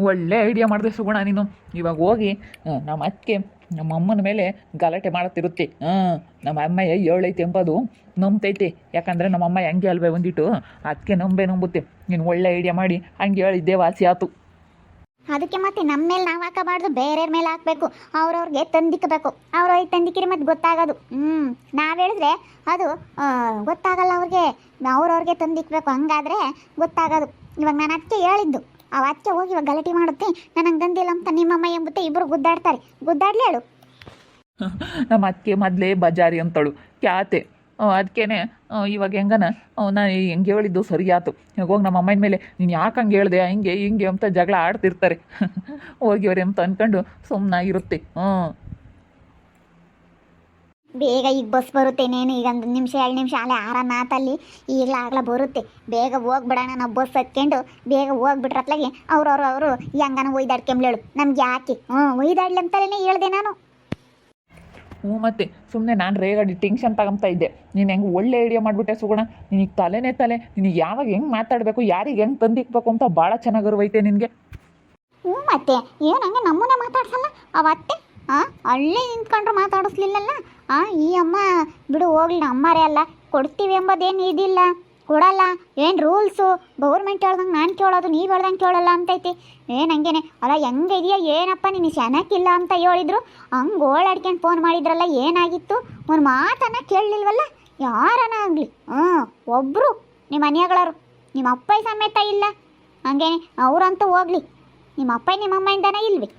ಒಳ್ಳೆ ಐಡಿಯಾ ಮಾಡಿದೆ ಸುಗುಣ ನೀನು. ಇವಾಗ ಹೋಗಿ ನಮ್ಮ ಅತ್ತಿಗೆ ನಮ್ಮ ಅಮ್ಮನ ಮೇಲೆ ಗಲಾಟೆ ಮಾಡತ್ತಿರುತ್ತೆ. ನಮ್ಮ ಅಮ್ಮ ಹೇಳೈತೆ ಎಂಬುದು ನಂಬ್ತೈತೆ. ಯಾಕಂದರೆ ನಮ್ಮ ಅಮ್ಮ ಹೆಂಗೆ ಅಲ್ವೇ ಒಂದಿಟ್ಟು ಅದಕ್ಕೆ ನಂಬುತ್ತೆ. ನೀನು ಒಳ್ಳೆ ಐಡಿಯಾ ಮಾಡಿ ಹಂಗೆ ಹೇಳಿದ್ದೆ ವಾಸಿ ಆಯ್ತು. ಅದಕ್ಕೆ ಮತ್ತೆ ನಮ್ಮ ಮೇಲೆ ನಾವು ಹಾಕಬಾರ್ದು, ಬೇರೆಯವ್ರ ಮೇಲೆ ಹಾಕಬೇಕು. ಅವ್ರವ್ರಿಗೆ ತಂದಿಕ್ಕಬೇಕು. ಅವ್ರವ್ರಿಗೆ ತಂದಿಕ್ಕಿರಿ ಮತ್ತೆ ಗೊತ್ತಾಗೋದು. ನಾವು ಹೇಳಿದ್ರೆ ಅದು ಗೊತ್ತಾಗಲ್ಲ ಅವ್ರಿಗೆ. ಅವ್ರವ್ರಿಗೆ ತಂದಿಕ್ಬೇಕು, ಹಂಗಾದ್ರೆ ಗೊತ್ತಾಗೋದು. ಇವಾಗ ನಾನು ಅದಕ್ಕೆ ಹೇಳಿದ್ದು, ಅವ ಅದಕ್ಕೆ ಹೋಗಿ ಇವಾಗ ಗಲಾಟೆ ಮಾಡುತ್ತೆ, ನನಗೆ ತಂದಿಲ್ಲ ಅಂತ ನಿಮ್ಮಮ್ಮ ಎಂಬುತ್ತೆ. ಇಬ್ಬರು ಗುದ್ದಾಡ್ತಾರೆ. ಗುದ್ದಾಡ್ಲಿ ಹೇಳು. ನಮ್ಮ ಅತ್ತಿಗೆ ಮೊದಲೇ ಬಜಾರಿ ಅಂತಳು ಕ್ಯಾತೆ. ಅದಕ್ಕೇ ಇವಾಗ ಹೆಂಗನ ನಾನು ಹೆಂಗೆ ಹೇಳಿದ್ದು ಸರಿ ಆಯ್ತು. ಇವಾಗ ಹೋಗಿ ನಮ್ಮ ಅಮ್ಮನ ಮೇಲೆ ನೀನು ಯಾಕೆ ಹಂಗೆ ಹೇಳಿದೆ ಹಿಂಗೆ ಹಿಂಗೆ ಅಂತ ಜಗಳ ಆಡ್ತಿರ್ತಾರೆ. ಹೋಗಿವ್ರೆ ಅಂತ ಅಂದ್ಕೊಂಡು ಸುಮ್ಮನಾಗಿರುತ್ತೆ. ಬೇಗ ಈಗ ಬಸ್ ಬರುತ್ತೆ. ಇನ್ನೇನು ಈಗ 1 ನಿಮಿಷ 2 ನಿಮಿಷ ಅಲ್ಲೇ ಆರನ್ನಾತಲ್ಲಿ ಈಗಲಾಗಲ ಬರುತ್ತೆ. ಬೇಗ ಹೋಗ್ಬಿಡೋಣ ನಾವು ಬಸ್ ಹತ್ಕೊಂಡು ಬೇಗ ಹೋಗ್ಬಿಟ್ರತ್ಲಾಗೆ ಅವರು ಹೆಂಗನ ಒಯ್ದಾಡ್ಕೆಂಬ್ಲೇಳು. ನಮ್ಗೆ ಯಾಕೆ ಒಯ್ದಾಡ್ಲಿ ಅಂತಲೇ ಹೇಳ್ದೆ ನಾನು. ಮತ್ತೆ ಸುಮ್ಮನೆ ನಾನು ರೇಗಾಡಿ ಟೆನ್ಷನ್ ತಗೊಂತ ಇದ್ದೆ. ನೀನು ಹೆಂಗೆ ಒಳ್ಳೆ ಐಡಿಯಾ ಮಾಡಿಬಿಟ್ಟೆ ಸುಗುಣ. ನಿನಗೆ ತಲೆ ನಿನಗೆ ಯಾವಾಗ ಹೆಂಗೆ ಮಾತಾಡಬೇಕು, ಯಾರಿಗೆ ಹೆಂಗೆ ತಂದಿಕ್ಬೇಕು ಅಂತ ಭಾಳ ಚೆನ್ನಾಗಿ ಅರಿವೈತೆ ನಿನಗೆ. ಮತ್ತೆ ಏನು ಹಂಗೆ ನಮ್ಮನ್ನೇ ಮಾತಾಡ್ಸಲ್ಲ ಅವತ್ತೆ? ಅಲ್ಲೇ ನಿಂತ್ಕೊಂಡ್ರು ಮಾತಾಡಿಸ್ಲಿಲ್ಲಲ್ಲ. ಈ ಅಮ್ಮ ಬಿಡು ಹೋಗ್ಲಿ, ನಮ್ಮರೇ ಅಲ್ಲ, ಕೊಡ್ತೀವಿ ಎಂಬುದೇನು ಇದಿಲ್ಲ, ಕೊಡಲ್ಲ. ಏನು ರೂಲ್ಸು ಗೌರ್ಮೆಂಟ್ ಹೇಳ್ದಂಗೆ ನಾನು ಕೇಳೋದು, ನೀವು ಹೇಳ್ದಂಗೆ ಕೇಳಲ್ಲ ಅಂತೈತಿ. ಏನು ಹಂಗೇನೆ ಅಲ್ಲ, ಹೆಂಗೆ ಇದೆಯಾ ಏನಪ್ಪ ನೀನು ಚೆನ್ನಾಗಿಲ್ಲ ಅಂತ ಹೇಳಿದ್ರು. ಹಂಗೆ ಓಡಾಡ್ಕೊಂಡು ಫೋನ್ ಮಾಡಿದ್ರಲ್ಲ, ಏನಾಗಿತ್ತು? ಒಂದು ಮಾತನ್ನ ಕೇಳಲಿಲ್ವಲ್ಲ ಯಾರನ ಆಗಲಿ. ಒಬ್ಬರು ನಿಮ್ಮ ಮನೆಗಳವರು ನಿಮ್ಮ ಅಪ್ಪ ಸಮೇತ ಇಲ್ಲ. ಹಂಗೇನೆ ಅವರಂತೂ ಹೋಗ್ಲಿ, ನಿಮ್ಮ ಅಪ್ಪ ನಿಮ್ಮಮ್ಮಯಿಂದನೇ ಇಲ್ವಿ.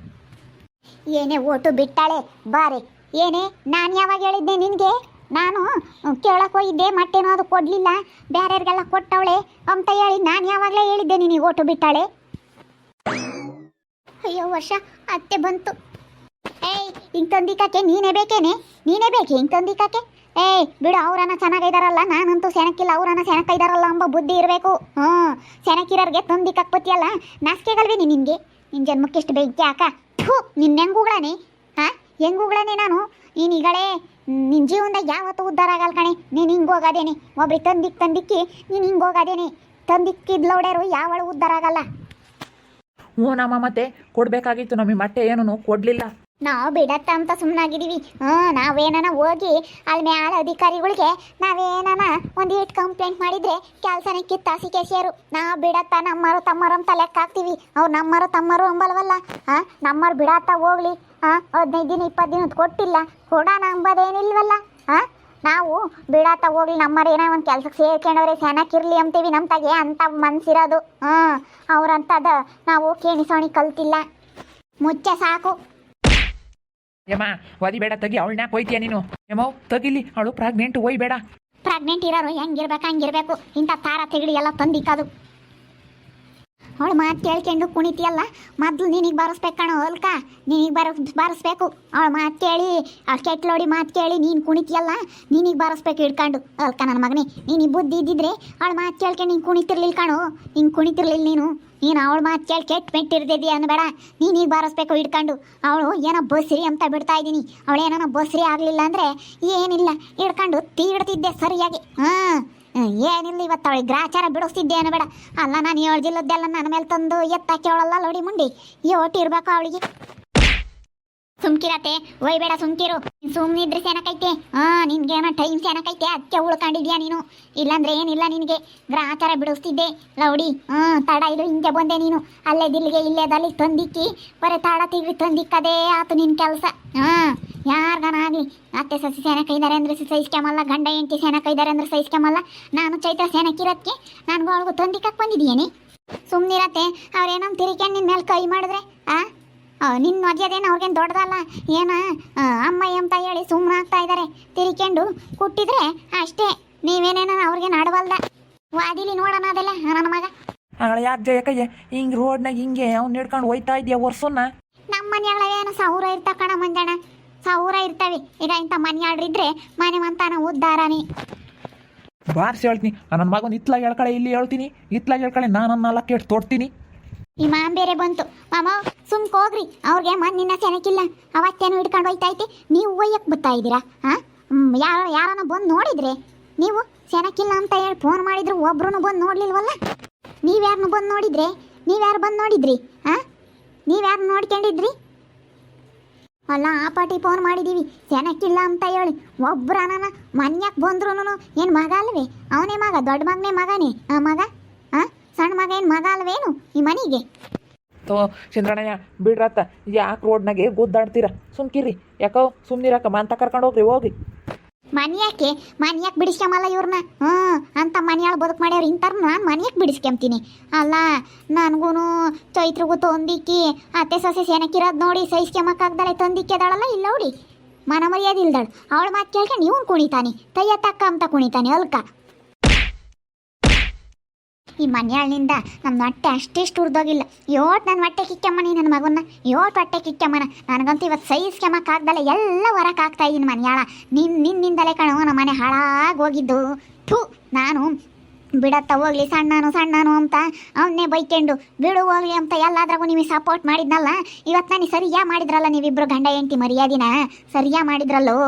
ಏನೇ ಓಟು ಬಿಟ್ಟಾಳೆ ಬಾರೆ. ಏನೇ ನಾನು ಯಾವಾಗ ಹೇಳಿದ್ದೆ ನಿನಗೆ? ನಾನು ಕೇಳಕ್ಕೆ ಹೋಗಿದ್ದೆ, ಮತ್ತೇನೋ ಅದು ಕೊಡಲಿಲ್ಲ, ಬೇರೆಯವ್ರಿಗೆಲ್ಲ ಕೊಟ್ಟವಳೆ ಅಂತ ಹೇಳಿ ನಾನು ಯಾವಾಗಲೇ ಹೇಳಿದ್ದೆ ನಿನಗೆ ಓಟು ಬಿಟ್ಟಾಳೆ. ಅಯ್ಯೋ ವರ್ಷ ಅತ್ತೆ ಬಂತು. ಹಿಂಗೆ ತಂದಿಕಾಕೆ ನೀನೇ ಬೇಕೇನೆ? ನೀನೇ ಬೇಕು ಹಿಂಗೆ ತಂದಿಕಾಕೆ? ಬಿಡು, ಅವರನ್ನ ಚೆನ್ನಾಗಿದಾರಲ್ಲ, ನಾನಂತೂ ಸೆನಕ್ಕಿಲ್ಲ, ಅವರನ್ನ ಸೆನಕ್ಕಿದಾರಲ್ಲ ಎಂಬ ಬುದ್ಧಿ ಇರಬೇಕು. ಸೆನಕ್ಕಿರೋರಿಗೆ ತಂದಿಕಾಕ್ ಬತ್ತಿಯಲ್ಲ, ನಾಚಿಕೆಗಲ್ವೇ ನಿನಗೆ? ನಿನ್ನ ಜನ್ಮಕ್ಕೆ ಎಷ್ಟು ಬೆಂಕಿ ಹಾಕ. ನಿನ್ನ ಹೆಂಗುಗಳನೆ ಹೆಂಗುಗಳನೆ ನಾನು? ನೀನೀಗಳೇ ನಿನ್ನ ಜೀವನದಾಗ ಯಾವತ್ತೂ ಉದ್ಧಾರ ಆಗಲ್ಲ ಕಣೆ. ನೀನು ಹಿಂಗೆ ಹೋಗೋದೇನೆ, ಒಬ್ರಿಗೆ ತಂದಿಕ್ಕಿ ನೀನು ಹಿಂಗೆ ಹೋಗೋದೇನೆ. ತಂದಿಕ್ಕಿದ್ಲೋಡ್ಯಾರು ಯಾವಳು ಉದ್ಧಾರ ಆಗಲ್ಲ. ನಮ್ಮ ಮತ್ತೆ ಕೊಡಬೇಕಾಗಿತ್ತು, ನಮಗೆ ಮೊಟ್ಟೆ ಏನೂ ಕೊಡಲಿಲ್ಲ. ನಾವು ಬಿಡತ್ತ ಅಂತ ಸುಮ್ಮನಾಗಿದ್ದೀವಿ. ನಾವೇನ ಹೋಗಿ ಅಲ್ಲಿ ಮ್ಯಾಲ ಅಧಿಕಾರಿಗಳಿಗೆ ನಾವೇನ ಒಂದು ಇಟ್ಟು ಕಂಪ್ಲೇಂಟ್ ಮಾಡಿದರೆ ಕೆಲಸನೇ ಕಿತ್ತಾಸಿ ಕೇಸಿಯರು. ನಾವು ಬಿಡತ್ತ ನಮ್ಮರು ತಮ್ಮರು ಅಂತ ಲೆಕ್ಕ ಹಾಕ್ತೀವಿ. ಅವ್ರು ನಮ್ಮರು ತಮ್ಮರು ಅಂಬಲ್ವಲ್ಲ. ನಮ್ಮರು ಬಿಡತ್ತ ಹೋಗ್ಲಿ. 15 ದಿನ 20 ದಿನದ ಕೊಟ್ಟಿಲ್ಲ, ಕೊಡೋಣ ಅಂಬೋದೇನಿಲ್ವಲ್ಲ. ನಾವು ಬಿಡತ್ತ ಹೋಗ್ಲಿ, ನಮ್ಮರು ಏನೋ ಒಂದು ಕೆಲ್ಸಕ್ಕೆ ಸೇರ್ಕೊಂಡವ್ರೆ ಸೆನಕ್ಕಿರ್ಲಿ ಅಂತೀವಿ. ನಮ್ಮ ತಾಗೆ ಅಂತ ಮನ್ಸಿರೋದು. ಅವ್ರಂತದ ನಾವು ಕೇಣಿಸೋಣಿ ಕಲ್ತಿಲ್ಲ. ಮುಚ್ಚ ಸಾಕು. ಯಮ್ಮ ಒದಿಬೇಡ, ತೆಗಿ. ಅವಳನ್ನ ಕೊಯ್ತೀಯ ನೀನು? ಯಮ್ಮ ತೆಗಿಲಿ, ಅವಳು ಪ್ರೆಗ್ನೆಂಟ್, ಒಯ್ಬೇಡ. ಪ್ರೆಗ್ನೆಂಟ್ ಇರೋರು ಹೆಂಗಿರ್ಬೇಕು ಹಂಗಿರ್ಬೇಕು. ಇಂಥ ತಾರ ತೆಗಡಿ ಎಲ್ಲ ತಂದಿಕ್ಕದು. ಅವಳು ಮಾತು ಕೇಳ್ಕೊಂಡು ಕುಣಿತಿಯಲ್ಲ, ಮೊದಲು ನಿನಗೆ ಬಾರಿಸ್ಬೇಕಣ ಅಲ್ಕ. ನಿನಗೆ ಬಾರಿಸ್ಬೇಕು. ಅವಳು ಮಾತು ಕೇಳಿ, ಅಷ್ಟು ಕೆಟ್ಲೋಡಿ ಮಾತು ಕೇಳಿ ನೀನು ಕುಣಿತಿಯಲ್ಲ, ನಿನಗೆ ಬಾರಿಸ್ಬೇಕು ಹಿಡ್ಕೊಂಡು ಅಲ್ಕ. ನನ್ನ ಮಗನೇ, ನೀನು ಬುದ್ಧಿ ಇದ್ದಿದ್ರೆ ಅವಳು ಮಾತು ಕೇಳ್ಕೊಂಡು ನೀನು ಕುಣಿತಿರ್ಲಿಲ್ಲ ಕಣು. ಹಿಂಗೆ ಕುಣಿತಿರ್ಲಿಲ್ಲ ನೀನು ಅವಳು ಮಾತು ಕೇಳಿ ಕೆಟ್ಟು ಮೆಟ್ಟಿರ್ದಿದ್ದಿ ಅನ್ಬೇಡ. ನೀನೀಗ ಬಾರಿಸ್ಬೇಕು ಹಿಡ್ಕೊಂಡು. ಅವಳು ಏನೋ ಬಸ್ರಿ ಅಂತ ಬಿಡ್ತಾ ಇದ್ದೀನಿ. ಅವಳೇನೋ ಬಸ್ರಿ ಆಗಲಿಲ್ಲ ಅಂದರೆ ಏನಿಲ್ಲ, ಹಿಡ್ಕೊಂಡು ತೀಡ್ತಿದ್ದೆ ಸರಿಯಾಗಿ. ಏನಿಲ್ಲ, ಇವತ್ತು ಅವಳಿಗೆ ಗ್ರಾಚಾರ ಬಿಡಿಸ್ತಿದ್ದೆ ಅನ್ಬೇಡ. ಅಲ್ಲ, ನಾನು 7 ಜಿಲ್ಲದ್ದೆಲ್ಲ ನನ್ನ ಮೇಲೆ ತಂದು ಎತ್ತಾಕಿ ಅವಳಲ್ಲ ಲೋಡಿ ಮುಂಡಿ ಇರ್ಬೇಕು ಅವಳಿಗೆ. ಸುಮ್ಕಿರತ್ತೆ, ಒಯ್ಬೇಡ, ಸುಮ್ಕಿರು. ಸುಮ್ಮನಿದ್ರೆ ಸೆನಕೈತೆ. ನಿನ್ಗೇನೋ ಟೈಮ್ ಸೆನಕೈತೆ, ಅದಕ್ಕೆ ಉಳ್ಕೊಂಡಿದ್ಯಾ ನೀನು. ಇಲ್ಲಾಂದ್ರೆ ಏನಿಲ್ಲ, ನಿನಗೆ ಗ್ರಾಚಾರ ಬಿಡಿಸ್ತಿದ್ದೆ ಲೌಡಿ. ತಡ ಇದು ಹಿಂಗೆ ಬಂದೆ ನೀನು. ಅಲ್ಲೇ ದಿಲ್ಲಿಗೆ ಇಲ್ಲೇದಲ್ಲಿ ತಂದಿಕ್ಕಿ ಬರೀ ತಾಡ ತಿಗ್ರಿ ತಂದಿಕ್ಕದೇ ಆತು ನಿನ್ನ ಕೆಲಸ. ಯಾರಿಗಾನಾಗಲಿ ಅತ್ತೆ ಸಸಿ ಸೆನಕೈದಾರೆ ಅಂದರೆ ಸಹಿಸ್ಕೊಂಬಲ್ಲ, ಗಂಡ ಹೆಂಡತಿ ಸೆನಕೈದಾರೆ ಅಂದರೆ ಸಹಿಸ್ಕೊಂಬಲ್ಲ. ನಾನು ಚೈತ್ರ ಸೆನಕ್ಕಿರೋದಕ್ಕೆ ನನಗೂ ಅವಳಿಗೂ ತಂದಿಕ್ಕಕ್ಕೆ ಬಂದಿದ್ದೀಯೇನೆ. ಸುಮ್ಮನಿರತ್ತೆ. ಅವ್ರೇನೋ ತಿರಿಕೊಂಡು ನಿನ್ನ ಮೇಲೆ ಕೈ ಮಾಡಿದ್ರೆ ನಿನ್ನ ಮರ್ಯಾದೇನು ಅವ್ರಿಗೇನು ದೊಡ್ಡದಲ್ಲ. ಏನ ಅಮ್ಮ ಅಂತ ಹೇಳಿ ಸುಮ್ಮನೆ ಆಗ್ತಾ ಇದ್ದಾರೆ. ತಿರಿಕೊಂಡು ಕುಟ್ಟಿದ್ರೆ ಅಷ್ಟೇ. ನೀವೇನೇನ ಅವ್ರಿಗೆ ನಡವಲ್ದ. ವಾದಿಲಿ ನೋಡೋಣ ಅದೆಲ್ಲ ನನ್ನ ಮಗ. ಯಾಕೆ ಜಯಕಯ್ಯ ಹಿಂಗೆ ರೋಡ್ನಾಗ ಹಿಂಗೆ ಅವ್ನು ಹಿಡ್ಕೊಂಡು ಹೋಯ್ತಾ ಇದೆಯಾ ವರ್ಷನ? ನಮ್ಮ ಮನೆಗಳೇನು 1000 ಇರ್ತಾವ ಕಣ ಮಂಜಣ್ಣ, 1000 ಇರ್ತವೆ. ಈಗ ಇಂಥ ಮನೆಯಾಡ್ರಿದ್ರೆ ಮನೆ ಮಂತಾನ ಉದ್ದಾರಾನಿ. ಬಾರ್ಸಿ ಹೇಳ್ತೀನಿ, ನನ್ನ ಮಗನ ಇತ್ಲಾಗ ಹೇಳ್ಕಳೆ, ಇಲ್ಲಿ ಹೇಳ್ತೀನಿ ಇತ್ಲಾಗ ಹೇಳ್ಕಳೆ, ನಾನು 4 ಕೆಟ್ಟು ತೊಡ್ತೀನಿ. ಈ ಮಾಮ್ ಬೇರೆ ಬಂತು. ಮಾಮ ಸುಮ್ಕೆ ಹೋಗ್ರಿ, ಅವ್ರಿಗೆ ನಿನ್ನ ಸೆನಕಿಲ್ಲ, ಅವತ್ತೇನು ಹಿಡ್ಕೊಂಡು ಹೋಯ್ತೈತಿ, ನೀವು ಒಯ್ಯಕ್ಕೆ ಬರ್ತಾ ಇದ್ದೀರಾ? ಯಾರನ್ನ ಬಂದು ನೋಡಿದ್ರೆ ನೀವು ಸೆನಕಿಲ್ಲ ಅಂತ ಹೇಳಿ ಫೋನ್ ಮಾಡಿದ್ರು, ಒಬ್ರು ಬಂದು ನೋಡ್ಲಿಲ್ವಲ್ಲ. ನೀವ್ಯಾರನ್ನು ಬಂದು ನೋಡಿದ್ರೆ ನೀವ್ಯಾರು ಬಂದು ನೋಡಿದ್ರಿ ಹಾಂ ನೀವ್ಯಾರು ನೋಡ್ಕೊಂಡಿದ್ರಿ ಅಲ್ಲ ಆ ಪಾಟಿ ಫೋನ್ ಮಾಡಿದ್ದೀವಿ ಜನಕ್ಕಿಲ್ಲ ಅಂತ ಹೇಳಿ ಒಬ್ರನ ಮನ್ಯಾಕೆ ಬಂದ್ರು ಏನು ಮಗ ಅಲ್ವೇ ಅವನೇ ಮಗ ದೊಡ್ಡ ಮಗನೇ ಮಗನೇ ಆ ಮಗ ಹಾಂ ಸಣ್ಣ ಮಗ ಏನು ಮಗ ಅಲ್ವೇನು ಈ ಮನೆಗೆ ತೋ ಚಂದ್ರಣ್ಣಯ್ಯ ಬಿಡ್ರತ್ತ ಯಾಕೆ ರೋಡ್ನಾಗೆ ಗುದ್ದಾಡ್ತೀರ ಸುಮ್ಕಿರಿ ಯಾಕೋ ಸುಮ್ನಿರಕ್ಕ ಅಂತ ಕರ್ಕೊಂಡು ಹೋಗ್ರಿ ಹೋಗಿ ಮನ್ಯಾಕೆ ಬಿಡಿಸ್ಕೊಂಬಲ್ಲ ಇವ್ರನ್ನ ಅಂತ ಮನೆಯಾಳ ಬದುಕು ಮಾಡ್ಯಾರ ಇಂಥವ್ರ ನಾನು ಮನ್ಯಾಕೆ ಬಿಡಿಸ್ಕೊಂತೀನಿ ಅಲ್ಲ ನನಗೂ ಚೈತ್ರಿಗೂ ತೊಂದಿಕ್ಕಿ ಅತ್ತೆ ಸೊಸೆ ಸೆನಕ್ಕಿರೋದು ನೋಡಿ ಸಹಿಸ್ಕೊಂಬಕ್ಕಾಗ್ದಳೆ ತೊಂದಿಕ್ಕೆದಾಳಲ್ಲ ಇಲ್ಲ ನೋಡಿ ಮನ ಮರ್ಯಾದೆ ಇಲ್ದಾಳು ಅವಳ ಮಾತು ಕೇಳ್ಕೊಂಡು ಇವನು ಕುಣಿತಾನೆ ತಯ್ಯ ತಕ್ಕ ಅಂತ ಕುಣಿತಾನೆ ಅಲ್ಕ ಈ ಮನೆಯಾಳಿನಿಂದ ನಮ್ಮ ಹೊಟ್ಟೆ ಅಷ್ಟೇಷ್ಟು ಉರ್ದೋಗಿಲ್ಲ ಯೋಟ್ ನನ್ನ ಹೊಟ್ಟೆ ಕಿಕ್ಕಮ್ಮನಿ ನನ್ನ ಮಗನ್ನ ಯೋಟ್ ಹೊಟ್ಟೆ ಕಿಕ್ಕಮ್ಮನ ನನಗಂತೂ ಇವತ್ತು ಸಹಿಸ್ಕೊಂಬಕ್ಕಾಗ್ದಲ್ಲ ಎಲ್ಲ ಹೊರಕಾಗ್ತಾ ಇದ್ದೀನಿ ಮನೆಯಾಳ ನಿನ್ನಿಂದಲೇ ಕಣೋ ನಮ್ಮ ಮನೆ ಹಾಳಾಗಿ ಹೋಗಿದ್ದು ಥೂ ನಾನು ಬಿಡತ್ತ ಹೋಗ್ಲಿ ಸಣ್ಣನು ಅಂತ ಅವನ್ನೇ ಬೈಕೊಂಡು ಬಿಡು ಹೋಗ್ಲಿ ಅಂತ ಎಲ್ಲಾದ್ರಾಗೂ ನಿಮಗೆ ಸಪೋರ್ಟ್ ಮಾಡಿದ್ನಲ್ಲ ಇವತ್ತು ನನಗೆ ಸರಿಯಾ ಮಾಡಿದ್ರಲ್ಲ ನೀವಿಬ್ರು ಗಂಡ ಹೆಂಡತಿ ಮರ್ಯಾದಿನ ಸರಿಯಾ ಮಾಡಿದ್ರಲ್ಲೋ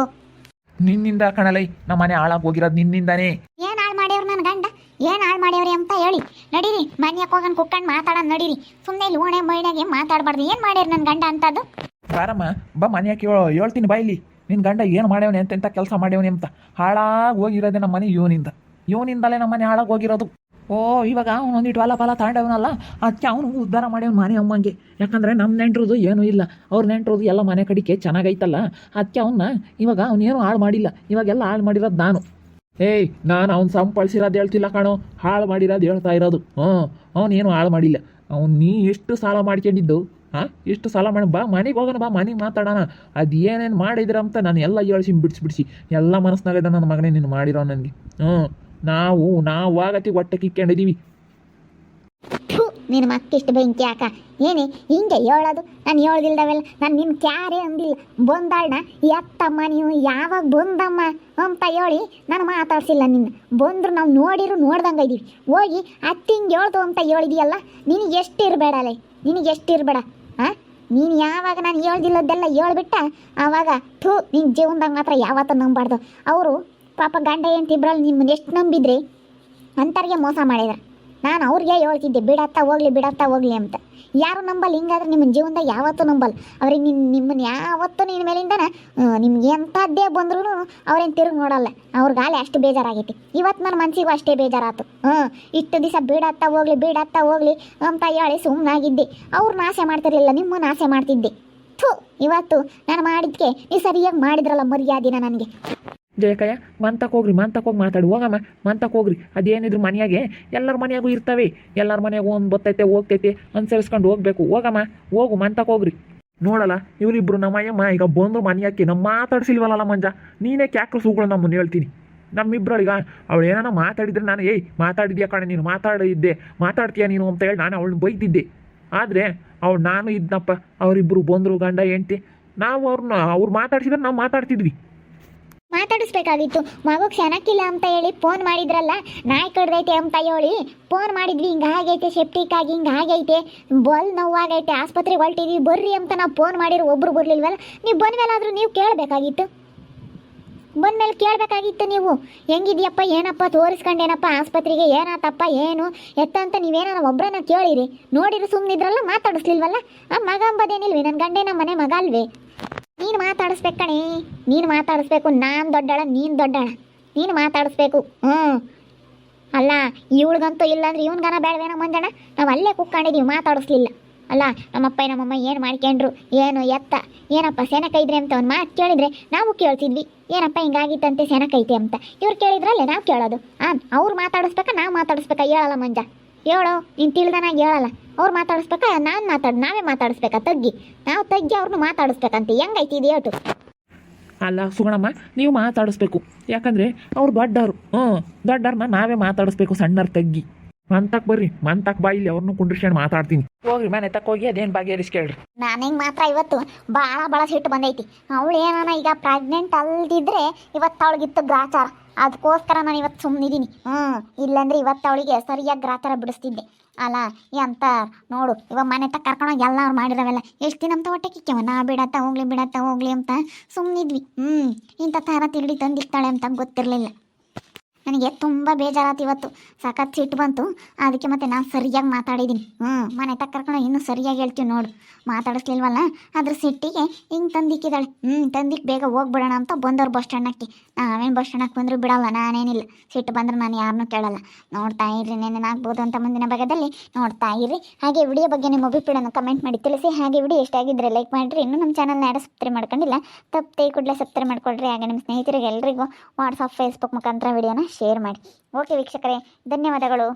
ನಿನ್ನಿಂದ ಕಣಲೈ ನಮ್ಮ ಮನೆ ಹಾಳಾಗಿ ಹೋಗಿರೋದು ನಿನ್ನಿಂದಾನೇ ಏನು ಹಾಳು ಮಾಡ್ಯವ್ರು ನನ್ನ ಗಂಡ ಏನು ಹಾಳು ಮಾಡ್ಯವ್ರಿ ಅಂತ ಹೇಳಿ ನಡೀರಿ ಮನ್ಯಾಗ ಹೋಗೋಣ ಕುಕ್ಕಂಡು ಮಾತಾಡೋಣ ನಡೀರಿ ಸುಮ್ಮನೆ ಇಲ್ಲಿ ಓಣೆ ಮೈನಾಗೆ ಮಾತಾಡಬಾರ್ದು ಏನು ಮಾಡ್ಯಾರ ನನ್ನ ಗಂಡ ಅಂತದ್ದು ಬಾರಮ್ಮ ಬಾ ಮನೆಯಾಕೆ ಹೇಳ್ತೀನಿ ಬಾಯಿಲಿ ನಿನ್ನ ಗಂಡ ಏನು ಮಾಡ್ಯವನೆ ಎಂತೆಂಥ ಕೆಲಸ ಮಾಡ್ಯವನೆ ಅಂತ ಹಾಳಾಗಿ ಹೋಗಿರೋದೆ ನಮ್ಮ ಮನೆ ಇವನಿಂದಲೇ ನಮ್ಮ ಮನೆ ಹಾಳಾಗಿ ಹೋಗಿರೋದು ಓ ಇವಾಗ ಅವನೊಂದಿಟ್ಟು ಹೊಲ ಫಲ ತಾಂಡವನಲ್ಲ ಅದಕ್ಕೆ ಅವನು ಉದ್ಧಾರ ಮಾಡ್ಯವನು ಮನೆ ಅಮ್ಮಂಗೆ ಯಾಕಂದರೆ ನಮ್ಮ ನೆಂಟ್ರದು ಏನೂ ಇಲ್ಲ ಅವ್ರ ನೆಂಟ್ರದು ಎಲ್ಲ ಮನೆ ಕಡಿಕೆ ಚೆನ್ನಾಗೈತಲ್ಲ ಅದಕ್ಕೆ ಅವನ್ನ ಇವಾಗ ಅವನೇನು ಹಾಳು ಮಾಡಿಲ್ಲ ಇವಾಗೆಲ್ಲ ಹಾಳು ಮಾಡಿರೋದು ನಾನು ನಾನು ಅವ್ನು ಸಂಪಳಿಸಿರೋದು ಹೇಳ್ತಿಲ್ಲ ಕಾಣೋ ಹಾಳು ಮಾಡಿರೋದು ಹೇಳ್ತಾ ಇರೋದು ಅವನೇನು ಹಾಳು ಮಾಡಿಲ್ಲ ನೀ ಎಷ್ಟು ಸಾಲ ಮಾಡ್ಕೊಂಡಿದ್ದು ಎಷ್ಟು ಸಾಲ ಮಾಡಿ ಬಾ ಮನೆಗೆ ಹೋಗೋಣ ಬಾ ಮನೆಗೆ ಮಾತಾಡೋಣ ಅದು ಏನೇನು ಮಾಡಿದ್ರಂತ ನಾನು ಎಲ್ಲ ಹೇಳ್ಸಿ ಬಿಡಿಸಿ ಎಲ್ಲ ಮನಸ್ಸಿನಾಗದ ನನ್ನ ಮಗನೇ ನೀನು ಮಾಡಿರೋ ನನಗೆ ನಾವು ಆಗತಿ ಹೊಟ್ಟೆ ಕಿಕ್ಕೊಂಡಿದ್ದೀವಿ ನೀನು ಮತ್ತಿಷ್ಟು ಬೆಂಕಿ ಯಾಕ ಏನೇ ಹಿಂಗೆ ಹೇಳೋದು ನಾನು ಹೇಳ್ದಿಲ್ದವೆಲ್ಲ ನಾನು ನಿನ್ನ ಕ್ಯಾರೇ ಅಂದಿಲ್ಲ ಬಂದಾಳನ್ನ ಎತ್ತಮ್ಮ ನೀವು ಯಾವಾಗ ಬಂದಮ್ಮ ಅಂತ ಹೇಳಿ ನಾನು ಮಾತಾಡ್ಸಿಲ್ಲ ನಿನ್ನ ಬಂದ್ರು ನಾವು ನೋಡ್ದಂಗೆ ಇದ್ದೀವಿ ಹೋಗಿ ಹಿಂಗೆ ಹೇಳ್ತು ಅಂತ ಹೇಳಿದೀಯಲ್ಲ ನಿನಗೆ ಎಷ್ಟು ಇರಬೇಡಲೇ ನೀನು ಯಾವಾಗ ನಾನು ಹೇಳ್ದಿಲ್ಲದ್ದೆಲ್ಲ ಹೇಳ್ಬಿಟ್ಟ ಆವಾಗ ನಿನ್ನ ಜೀವನದಾಗ ಮಾತ್ರ ಯಾವತ್ತೂ ನಂಬಾರ್ದು ಅವರು ಪಾಪ ಗಂಡ ಹೆಂಡ್ತಿಬ್ರಲ್ಲಿ ನಿಮ್ಮನ್ನು ಎಷ್ಟು ನಂಬಿದ್ರಿ ಅಂಥವ್ರಿಗೆ ಮೋಸ ಮಾಡಿದ್ರು ನಾನು ಅವ್ರಿಗೆ ಹೇಳ್ತಿದ್ದೆ ಬಿಡತ್ತಾ ಹೋಗ್ಲಿ ಅಂತ ಯಾರು ನಂಬಲ್ಲ ಹಿಂಗಾದ್ರೆ ನಿಮ್ಮನ್ನ ಜೀವನದಾಗ ಯಾವತ್ತೂ ನಂಬಲ್ಲ ಅವ್ರಿಗೆ ನಿಮ್ಮನ್ನು ಯಾವತ್ತೂ ನಿನ್ನ ಮೇಲಿಂದನ ನಿಮ್ಗೆ ಎಂಥದ್ದೇ ಬಂದ್ರೂ ಅವ್ರೇನು ತಿರುಗಿ ನೋಡಲ್ಲ ಅವ್ರಿಗಾಲೆ ಅಷ್ಟು ಬೇಜಾರಾಗೈತಿ ಇವತ್ತು ನನ್ನ ಮನಸ್ಸಿಗೂ ಅಷ್ಟೇ ಬೇಜಾರಾಯ್ತು ಇಷ್ಟು ದಿವಸ ಬಿಡತ್ತಾ ಹೋಗ್ಲಿ ಅಂತ ಹೇಳಿ ಸುಮ್ಮನಾಗಿದ್ದೆ ಅವ್ರನ್ನ ಆಸೆ ಮಾಡ್ತಿರ್ಲಿಲ್ಲ ನಿಮ್ಮನ್ನು ಆಸೆ ಮಾಡ್ತಿದ್ದೆ ಇವತ್ತು ನಾನು ಮಾಡಿದ್ಕೆ ನೀವು ಸರಿಯಾಗಿ ಮಾಡಿದ್ರಲ್ಲ ಮರ್ಯಾದಿನ ನನಗೆ ಜಯಕಯ್ಯ ಮಂತಕ್ಕೆ ಹೋಗಿ ಮಾತಾಡು ಹೋಗಮ್ಮ ಮಂತಕ್ಕೆ ಹೋಗ್ರಿ ಅದೇನಿದ್ರು ಮನೆಯಾಗೆ ಎಲ್ಲರ ಮನೆಯಾಗೂ ಇರ್ತವೆ ಎಲ್ಲರ ಮನೆಯಾಗೂ ಒಂದು ಬರ್ತೈತೆ ಹೋಗ್ತೈತೆ ಅನುಸರಿಸ್ಕೊಂಡು ಹೋಗ್ಬೇಕು ಹೋಗು ಮಂತಕ್ಕೆ ಹೋಗ್ರಿ ನೋಡಲ್ಲ ಇವರಿಬ್ರು ನಮ್ಮಯ್ಯಮ್ಮ ಈಗ ಬಂದು ಮನೆಯಾಕೆ ನಮ್ಮ ಮಾತಾಡ್ಸಿಲ್ವಲ್ಲ ಮಂಜ ನೀನೇ ಕ್ಯಾಕ್ರು ಸೂಗಳು ನಮ್ಮನ್ನು ಹೇಳ್ತೀನಿ ನಮ್ಮಿಬ್ರೊಳಗ ಅವಳು ಏನಾನ ಮಾತಾಡಿದ್ರೆ ನಾನು ಮಾತಾಡಿದ್ಯಾ ಕಣೆ ನೀನು ಮಾತಾಡ್ತೀಯ ನೀನು ಅಂತ ಹೇಳಿ ನಾನು ಅವಳನ್ನ ಬೈತಿದ್ದೆ ಆದರೆ ನಾನು ಇದ್ನಪ್ಪ ಅವರಿಬ್ಬರು ಬಂದರು ಗಂಡ ಹೆಂಡ್ತಿ ನಾವು ಅವ್ರು ಮಾತಾಡ್ಸಿದ್ರೆ ನಾವು ಮಾತಾಡ್ತಿದ್ವಿ ಮಾತಾಡಿಸ್ಬೇಕಾಗಿತ್ತು ಮಗುಗೆ ಚೆನ್ನಾಗಿಲ್ಲ ಅಂತ ಹೇಳಿ ಫೋನ್ ಮಾಡಿದ್ರಲ್ಲ ನಾಯಿ ಕಡ್ದೈತೆ ಅಂತ ಹೇಳಿ ಫೋನ್ ಮಾಡಿದ್ವಿ ಹಿಂಗೆ ಆಗೈತೆ ಸೆಪ್ಟಿಕ್ ಆಗಿ ಹಿಂಗೆ ಆಗೈತೆ ಬಲ್ ನೋವಾಗೈತೆ ಆಸ್ಪತ್ರೆಗೆ ಹೊರಟಿದ್ವಿ ಬರ್ರಿ ಅಂತ ನಾವು ಫೋನ್ ಮಾಡಿರೋ ಒಬ್ರು ಬರಲಿಲ್ವಲ್ಲ ನೀವು ಬಂದಮೇಲಾದರೂ ನೀವು ಕೇಳಬೇಕಾಗಿತ್ತು ನೀವು ಹೆಂಗಿದ್ಯಪ್ಪ ಏನಪ್ಪ ತೋರಿಸ್ಕೊಂಡೇನಪ್ಪ ಆಸ್ಪತ್ರೆಗೆ ಏನಾತಪ್ಪ ಏನು ಎತ್ತ ಅಂತ ನೀವೇನ ಒಬ್ಬರನ್ನ ಕೇಳಿರಿ ನೋಡಿರಿ ಸುಮ್ಮನಿದ್ರಲ್ಲ ಮಾತಾಡಿಸ್ಲಿಲ್ವಲ್ಲ ಆ ಮಗ ಅಂಬದೇನಿಲ್ವಿ ನನ್ನ ಗಂಡೇ ನಮ್ಮ ಮನೆ ಮಗ ಅಲ್ವೇ ನೀನು ಮಾತಾಡಿಸ್ಬೇಕು ಕಣೆ ನೀನು ಮಾತಾಡಿಸ್ಬೇಕು ನಾನು ದೊಡ್ಡಳ ನೀನು ದೊಡ್ಡಳ ನೀನು ಮಾತಾಡಿಸ್ಬೇಕು ಅಲ್ಲ ಇವಳಿಗಂತೂ ಇಲ್ಲಾಂದ್ರೆ ಇವನ್ಗನ ಬೇಡವೇನೋ ಮಂಜಣ್ಣ ನಾವು ಅಲ್ಲೇ ಕುಕ್ಕೊಂಡಿದ್ದೀವಿ ಮಾತಾಡಿಸ್ಲಿಲ್ಲ ಅಲ್ಲ ನಮ್ಮಪ್ಪ ನಮ್ಮಮ್ಮ ಏನು ಮಾಡ್ಕೊಂಡ್ರು ಏನು ಎತ್ತ ಏನಪ್ಪ ಸೆನಕೈದ್ರಿ ಅಂತ ಒಂದು ಮಾತು ಕೇಳಿದ್ರೆ ನಾವು ಕೇಳ್ತಿದ್ವಿ ಏನಪ್ಪ ಹಿಂಗಾಗಿತ್ತಂತೆ ಸೆನಕೈತೆ ಅಂತ ಇವ್ರು ಕೇಳಿದ್ರಲ್ಲೇ ನಾವು ಕೇಳೋದು ಅವ್ರು ಮಾತಾಡಿಸ್ಬೇಕಾ ನಾವು ಮಾತಾಡಿಸ್ಬೇಕಾ ಹೇಳಲ್ಲ ಮಂಜ ಹೇಳೋ ನೀನು ತಿಳಿದನಾಗ ಹೇಳಲ್ಲ ಅವ್ರು ಮಾತಾಡಿಸ್ಬೇಕಾ ನಾವೇ ಮಾತಾಡಿಸ್ಬೇಕಾ ನಾವು ತಗ್ಗಿ ಅವ್ರನ್ನ ಮಾತಾಡಿಸ್ಬೇಕಂತ ಹೆಂಗೈತಿ ಇದು ಹೇಳ್ತು ಅಲ್ಲ ಸುಗಣಮ್ಮ ನೀವು ಮಾತಾಡಿಸ್ಬೇಕು ಯಾಕಂದರೆ ಅವ್ರು ದೊಡ್ಡವ್ರನ್ನ ನಾವೇ ಮಾತಾಡಿಸ್ಬೇಕು ಸಣ್ಣರ್ ತಗ್ಗಿ ಮಂತಕ್ಕೆ ಬರ್ರಿ ಮಂತಕ್ಕೆ ಬಾ ಇಲ್ಲಿ ಅವ್ರನ್ನೂ ಕುಂಡ್ರಿಸ್ಕೊಂಡು ಮಾತಾಡ್ತೀನಿ ಹೋಗ್ರಿ ಮನೆ ತಕ್ಕ ಹೋಗಿ ಅದೇನು ಬಗೆಹರಿಸ್ಕೇಳ್ರಿ ನನಗೆ ಮಾತ್ರ ಇವತ್ತು ಭಾಳ ಸಿಟ್ಟು ಬಂದೈತಿ ಅವಳು ಏನಾನ ಈಗ ಪ್ರೆಗ್ನೆಂಟ್ ಅಲ್ದಿದ್ರೆ ಇವತ್ತು ಅವಳಿಗಿತ್ತು ಗ್ರಾಚಾರ ಅದಕ್ಕೋಸ್ಕರ ನಾನು ಇವತ್ತು ಸುಮ್ಮನಿದ್ದೀನಿ ಇಲ್ಲಾಂದ್ರೆ ಇವತ್ತು ಅವಳಿಗೆ ಸರಿಯಾಗಿ ಗ್ರಾಚಾರ ಬಿಡಿಸ್ತಿದ್ದೆ ಅಲ್ಲ ಎಂತ ನೋಡು ಇವಾಗ ಮನೆ ತಕ್ಕ ಕರ್ಕೊಂಡೋಗಿ ಎಲ್ಲ ಅವ್ರು ಮಾಡಿರವೆಲ್ಲ ಎಷ್ಟು ದಿನ ಅಂತ ಹೊಟ್ಟೆ ಕಿಕ್ಕವ ನಾ ಬಿಡತ್ತಾ ಹೋಗ್ಲಿ ಅಂತ ಸುಮ್ಮನಿದ್ವಿ ಇಂಥ ಥರ ತಿರುಡಿ ತಂದಿರ್ತಾಳೆ ಅಂತ ಗೊತ್ತಿರಲಿಲ್ಲ ನನಗೆ ತುಂಬ ಬೇಜಾರಾತು ಇವತ್ತು, ಸಖತ್ ಸಿಟ್ಟು ಬಂತು. ಅದಕ್ಕೆ ಮತ್ತೆ ನಾನು ಸರಿಯಾಗಿ ಮಾತಾಡಿದ್ದೀನಿ. ಮನೆ ತಕ್ಕ ಕರ್ಕೊಂಡು ಇನ್ನೂ ಸರಿಯಾಗಿ ಹೇಳ್ತೀವಿ ನೋಡು. ಮಾತಾಡಿಸ್ಲಿಲ್ವಲ್ಲ, ಅದ್ರ ಸಿಟ್ಟಿಗೆ ಹಿಂಗೆ ತಂದಿಕ್ಕಿದ್ದಾಳೆ. ತಂದಿಕ್ಕೆ ಬೇಗ ಹೋಗ್ಬಿಡೋಣ ಅಂತ ಬಂದವ್ರು ಬಸ್ ಸ್ಟ್ಯಾಂಡಕ್ಕೆ. ನಾವೇನು ಬಸ್ ಸ್ಟ್ಯಾಂಡಕ್ಕೆ ಬಂದರೂ ಬಿಡಲ್ಲ, ನಾನೇನಿಲ್ಲ. ಸಿಟ್ಟು ಬಂದ್ರೆ ನಾನು ಯಾರನ್ನೂ ಕೇಳಲ್ಲ. ನೋಡ್ತಾ ಇರ್ರಿ, ನೆನೇನಾಗ್ಬೋದು ಅಂತ ಮುಂದಿನ ಭಾಗದಲ್ಲಿ ನೋಡ್ತಾ ಇರ್ರಿ. ಹಾಗೆ ವಿಡಿಯೋ ಬಗ್ಗೆ ನಿಮ್ಮ ಅಭಿಪ್ರಾಯನ ಕಮೆಂಟ್ ಮಾಡಿ ತಿಳಿಸಿ. ಹಾಗೆ ವಿಡಿಯೋ ಎಷ್ಟಾಗಿದ್ದರೆ ಲೈಕ್ ಮಾಡಿರಿ. ಇನ್ನೂ ನಮ್ಮ ಚಾನಲ್ನ ಯಾರು ಸಬ್ಸ್ಕ್ರೈಬ್ ಮಾಡ್ಕೊಂಡಿಲ್ಲ, ತಪ್ಪದೆ ಕೂಡಲೇ ಸಬ್ಸ್ಕ್ರೈಬ್ ಮಾಡ್ಕೊಳ್ರಿ. ಹಾಗೆ ನಿಮ್ಮ ಸ್ನೇಹಿತರಿಗೆ ಎಲ್ರಿಗೂ ವಾಟ್ಸಪ್ ಫೇಸ್ಬುಕ್ ಮುಖಾಂತರ ವಿಡಿಯೋನ ಶೇರ್ ಮಾಡಿ. ಓಕೆ ವೀಕ್ಷಕರೇ, ಧನ್ಯವಾದಗಳು.